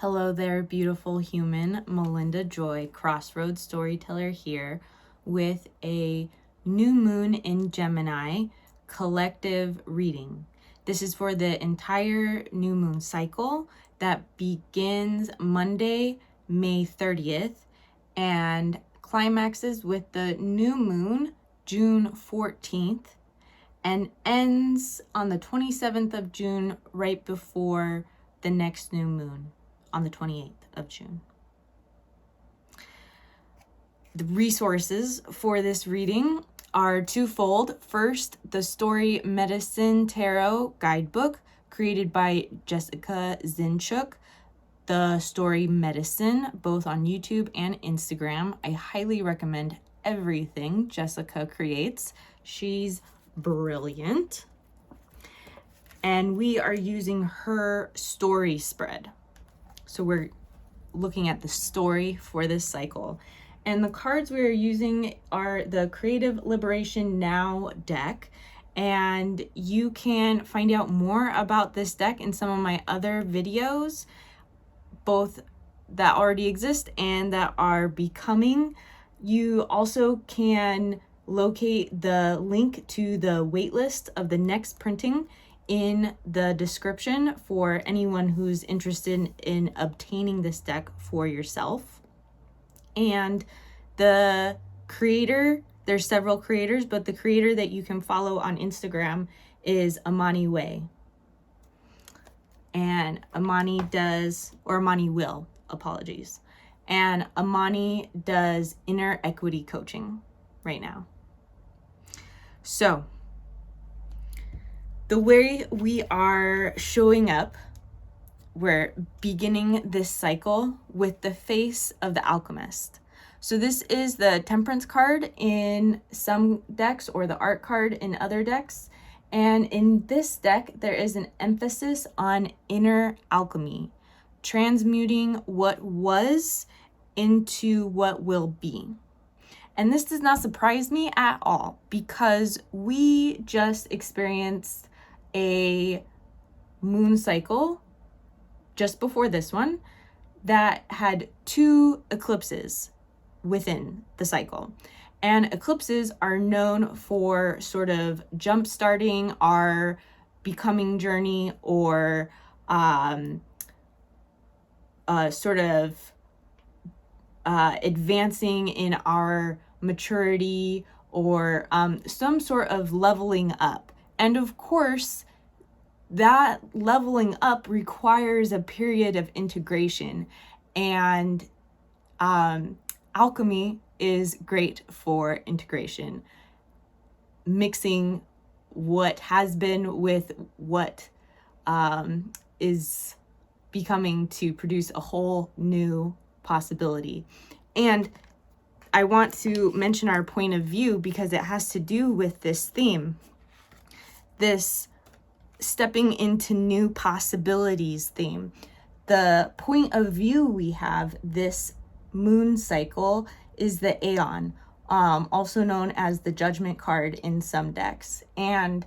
Hello there, beautiful human. Melinda Joy, Crossroads Storyteller here with a new moon in Gemini collective reading. This is for the entire new moon cycle that begins Monday, May 30th and climaxes with the new moon June 14th and ends on the 27th of June right before the next new moon on the 28th of June. The resources for this reading are twofold. First, the Story Medicine Tarot Guidebook created by Jessica Zinchuk, the Story Medicine, both on YouTube and Instagram. I highly recommend everything Jessica creates. She's brilliant. And we are using her story spread. So we're looking at the story for this cycle. And the cards we are using are the Creative Liberation Now deck. And you can find out more about this deck in some of my other videos, both that already exist and that are becoming. You also can locate the link to the waitlist of the next printing in the description for anyone who's interested in obtaining this deck for yourself. And the creator, there's several creators, but the creator that you can follow on Instagram is Amani Way. And Amani will, apologies. And Amani does inner equity coaching right now. So, the way we are showing up, we're beginning this cycle with the face of the alchemist. So this is the Temperance card in some decks or the Art card in other decks. And in this deck, there is an emphasis on inner alchemy, transmuting what was into what will be. And this does not surprise me at all because we just experienced a moon cycle just before this one that had 2 eclipses within the cycle. And eclipses are known for sort of jump-starting our becoming journey or advancing in our maturity or some sort of leveling up. And of course, that leveling up requires a period of integration. And alchemy is great for integration, mixing what has been with what is becoming to produce a whole new possibility. And I want to mention our point of view because it has to do with this theme, this stepping into new possibilities theme. The point of view we have this moon cycle is the Aeon, also known as the Judgment card in some decks. And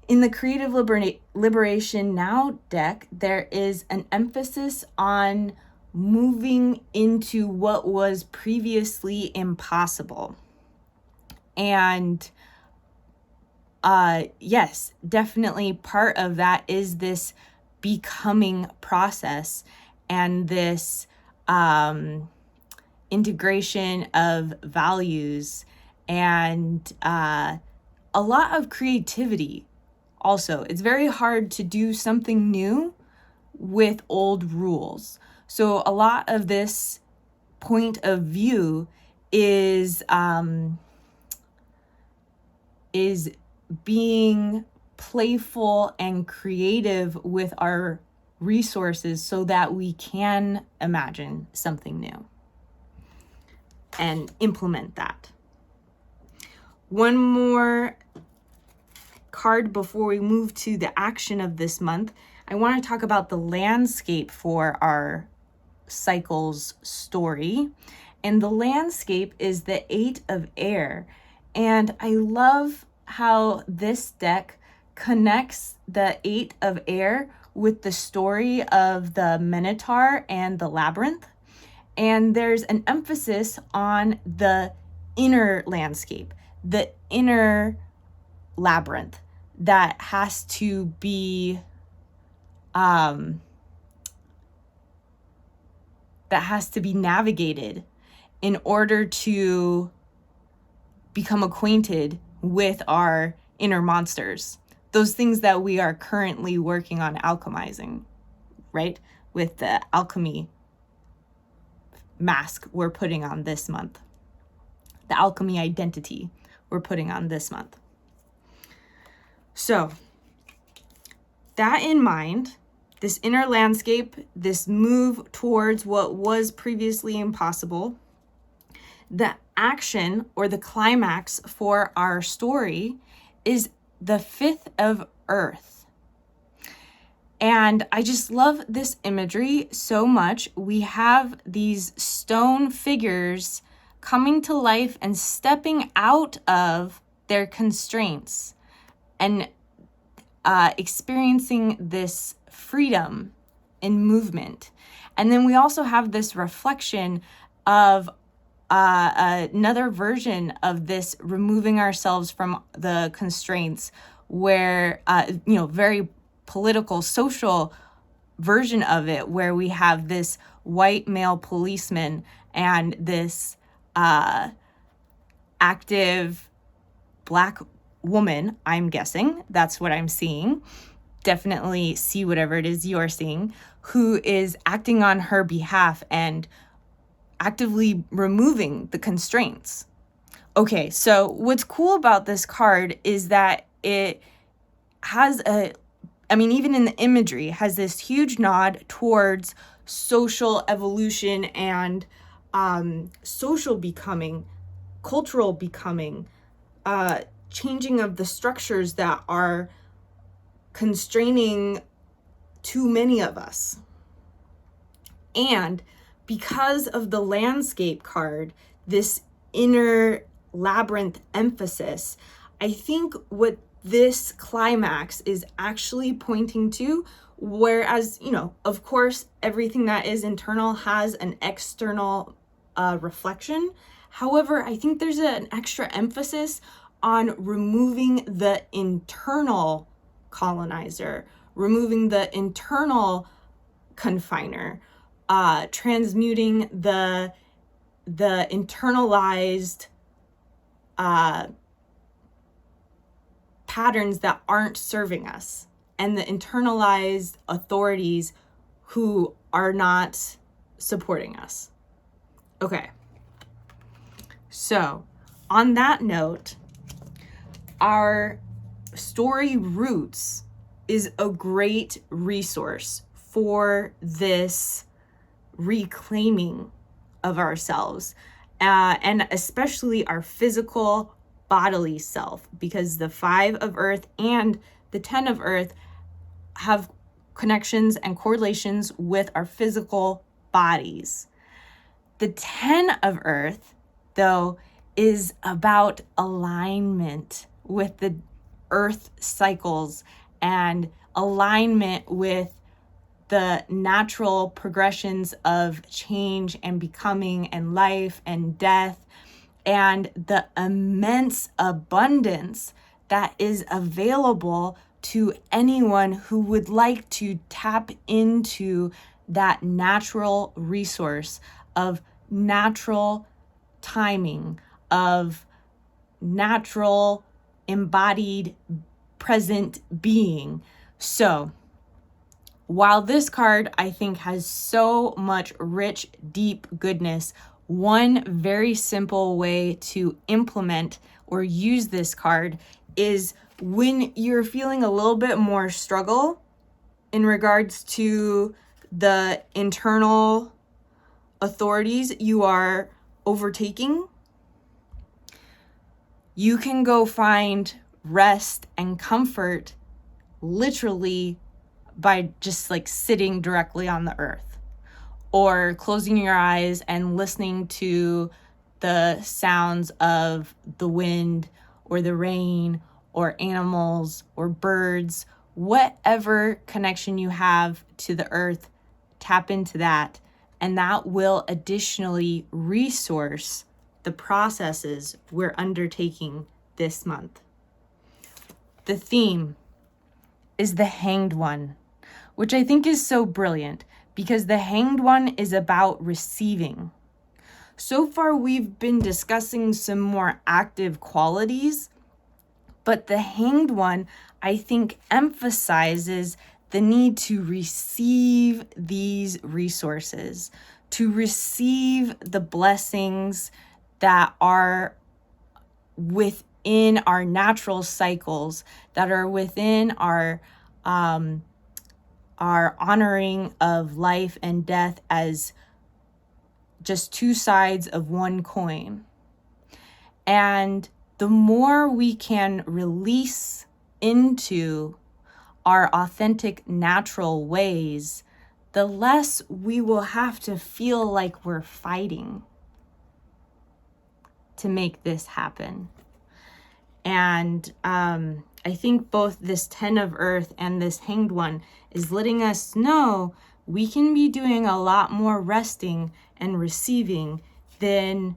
in the Creative Liberation Now deck, there is an emphasis on moving into what was previously impossible. And yes, definitely part of that is this becoming process and this integration of values and a lot of creativity. Also, it's very hard to do something new with old rules. So a lot of this point of view is being playful and creative with our resources so that we can imagine something new and implement that. One more card before we move to the action of this month. I want to talk about the landscape for our cycle's story. And the landscape is the 8 of Air. And I love how this deck connects the 8 of Air with the story of the Minotaur and the labyrinth. And there's an emphasis on the inner landscape, the inner labyrinth that has to be navigated in order to become acquainted with our inner monsters, those things that we are currently working on alchemizing, right? With the alchemy mask we're putting on this month, the alchemy identity we're putting on this month. So, that in mind, this inner landscape, this move towards what was previously impossible, the action or the climax for our story is the 5th of Earth. And I just love this imagery so much. We have these stone figures coming to life and stepping out of their constraints and experiencing this freedom in movement. And then we also have this reflection of another version of this removing ourselves from the constraints where, very political, social version of it, where we have this white male policeman and this active Black woman, I'm guessing, that's what I'm seeing, definitely see whatever it is you're seeing, who is acting on her behalf and actively removing the constraints. Okay, so what's cool about this card is that it has even in the imagery, has this huge nod towards social evolution and social becoming, cultural becoming, changing of the structures that are constraining too many of us. And because of the landscape card, this inner labyrinth emphasis, I think what this climax is actually pointing to, whereas, of course, everything that is internal has an external reflection. However, I think there's an extra emphasis on removing the internal colonizer, removing the internal confiner, transmuting the internalized patterns that aren't serving us, and the internalized authorities who are not supporting us. Okay. So, on that note, our story Roots is a great resource for this reclaiming of ourselves, and especially our physical bodily self, because the 5 of Earth and the 10 of Earth have connections and correlations with our physical bodies. The 10 of Earth, though, is about alignment with the Earth cycles and alignment with the natural progressions of change and becoming and life and death, and the immense abundance that is available to anyone who would like to tap into that natural resource of natural timing, of natural embodied present being. So, while this card, I think, has so much rich, deep goodness, one very simple way to implement or use this card is when you're feeling a little bit more struggle in regards to the internal authorities you are overtaking, you can go find rest and comfort literally by just sitting directly on the earth, or closing your eyes and listening to the sounds of the wind or the rain or animals or birds whatever connection you have to the earth, tap into that, and that will additionally resource the processes we're undertaking this month. The theme is the Hanged One, which I think is so brilliant because the Hanged One is about receiving. So far, we've been discussing some more active qualities, but the Hanged One, I think, emphasizes the need to receive these resources, to receive the blessings that are within our natural cycles, that are within our honoring of life and death as just two sides of one coin. And the more we can release into our authentic, natural ways, the less we will have to feel like we're fighting to make this happen. And I think both this 10 of Earth and this Hanged One is letting us know we can be doing a lot more resting and receiving than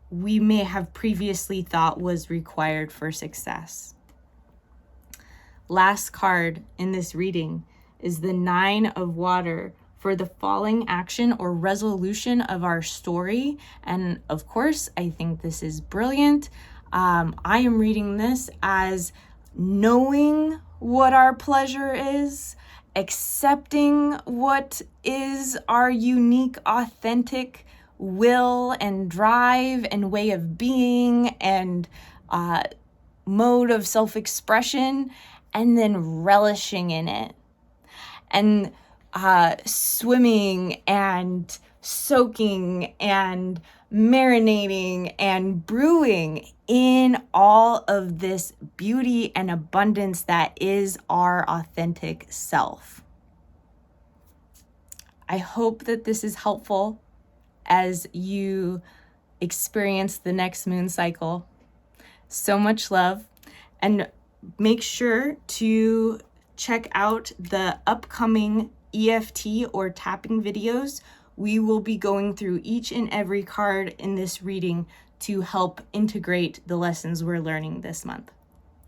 we may have previously thought was required for success. Last card in this reading is the 9 of Water for the falling action or resolution of our story. And of course, I think this is brilliant. I am reading this as knowing what our pleasure is, accepting what is our unique, authentic will and drive and way of being and mode of self-expression, and then relishing in it and swimming and soaking and marinating and brewing in all of this beauty and abundance that is our authentic self. I hope that this is helpful as you experience the next moon cycle. So much love, and make sure to check out the upcoming EFT or tapping videos. We will be going through each and every card in this reading to help integrate the lessons we're learning this month.